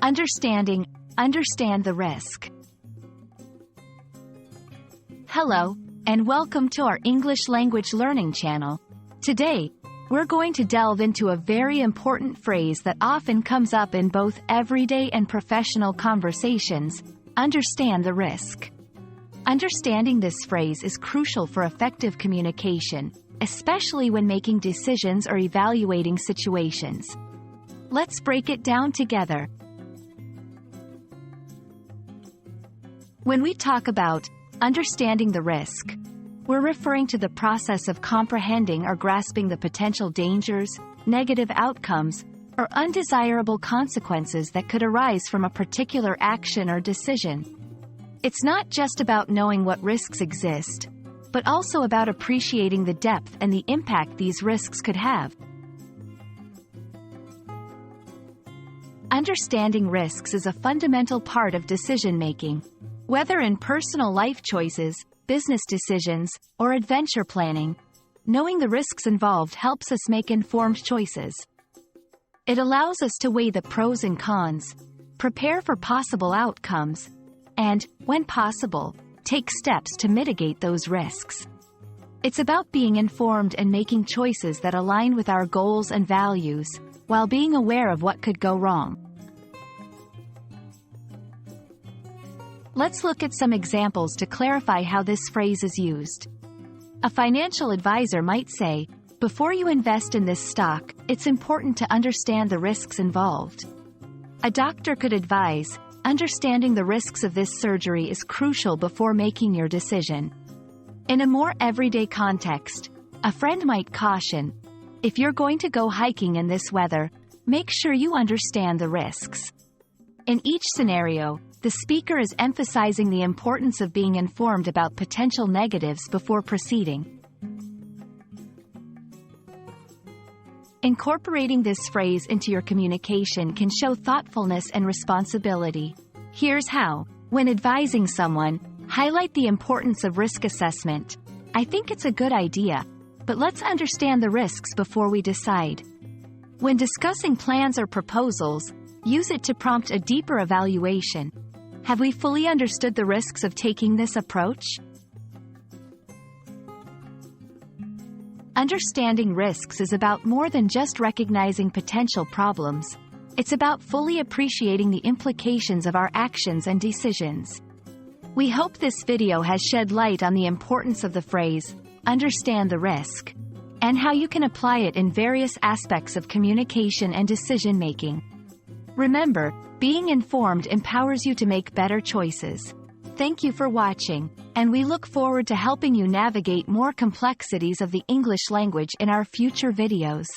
Understand the risk. Hello, and welcome to our English language learning channel. Today, we're going to delve into a very important phrase that often comes up in both everyday and professional conversations: understand the risk. Understanding this phrase is crucial for effective communication, especially when making decisions or evaluating situations. Let's break it down together. When we talk about understanding the risk, we're referring to the process of comprehending or grasping the potential dangers, negative outcomes, or undesirable consequences that could arise from a particular action or decision. It's not just about knowing what risks exist, but also about appreciating the depth and the impact these risks could have. Understanding risks is a fundamental part of decision-making. Whether in personal life choices, business decisions, or adventure planning, knowing the risks involved helps us make informed choices. It allows us to weigh the pros and cons, prepare for possible outcomes, and, when possible, take steps to mitigate those risks. It's about being informed and making choices that align with our goals and values, while being aware of what could go wrong. Let's look at some examples to clarify how this phrase is used. A financial advisor might say, "Before you invest in this stock, it's important to understand the risks involved." A doctor could advise, "Understanding the risks of this surgery is crucial before making your decision." In a more everyday context, a friend might caution, "If you're going to go hiking in this weather, make sure you understand the risks." In each scenario, the speaker is emphasizing the importance of being informed about potential negatives before proceeding. Incorporating this phrase into your communication can show thoughtfulness and responsibility. Here's how. When advising someone, highlight the importance of risk assessment. "I think it's a good idea, but let's understand the risks before we decide." When discussing plans or proposals, use it to prompt a deeper evaluation. Have we fully understood the risks of taking this approach? Understanding risks is about more than just recognizing potential problems. It's about fully appreciating the implications of our actions and decisions. We hope this video has shed light on the importance of the phrase, "understand the risk," and how you can apply it in various aspects of communication and decision-making. Remember, being informed empowers you to make better choices. Thank you for watching, and we look forward to helping you navigate more complexities of the English language in our future videos.